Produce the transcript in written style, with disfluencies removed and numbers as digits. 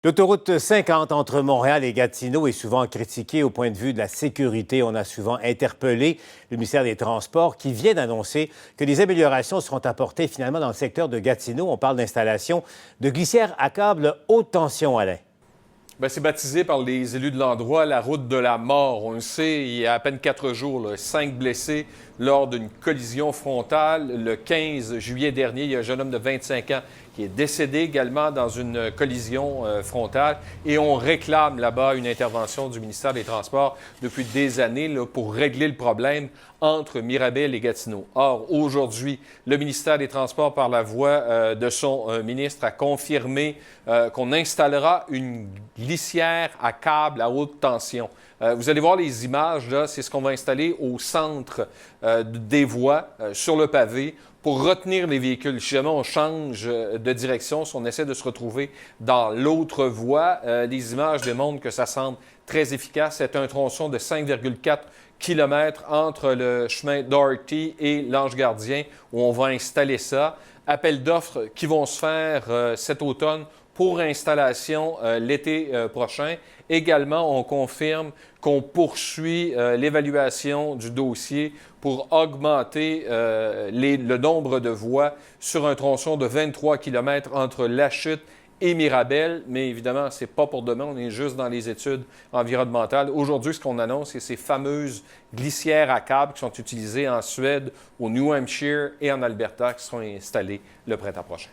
L'autoroute 50 entre Montréal et Gatineau est souvent critiquée au point de vue de la sécurité. On a souvent interpellé le ministère des Transports qui vient d'annoncer que des améliorations seront apportées finalement dans le secteur de Gatineau. On parle d'installation de glissières à câbles haute tension, Alain. Bien, c'est baptisé par les élus de l'endroit la route de la mort. On le sait, il y a à peine 4 jours, 5 blessés lors d'une collision frontale. Le 15 juillet dernier, il y a un jeune homme de 25 ans qui est décédé également dans une collision frontale. Et on réclame là-bas une intervention du ministère des Transports depuis des années là, pour régler le problème entre Mirabel et Gatineau. Or, aujourd'hui, le ministère des Transports, par la voix de son ministre, a confirmé qu'on installera une glissière à câble à haute tension. Vous allez voir les images, là, c'est ce qu'on va installer au centre des voies, sur le pavé, pour retenir les véhicules. Si jamais on change de direction, si on essaie de se retrouver dans l'autre voie, les images démontrent que ça semble très efficace. C'est un tronçon de 5,4 km entre le chemin Doherty et l'Ange Gardien où on va installer ça. Appel d'offres qui vont se faire cet automne pour installation l'été prochain. Également, on confirme qu'on poursuit l'évaluation du dossier pour augmenter le nombre de voies sur un tronçon de 23 km entre La Chute et Mirabel, mais évidemment, ce n'est pas pour demain, on est juste dans les études environnementales. Aujourd'hui, ce qu'on annonce, c'est ces fameuses glissières à câbles qui sont utilisées en Suède, au New Hampshire et en Alberta qui seront installées le printemps prochain.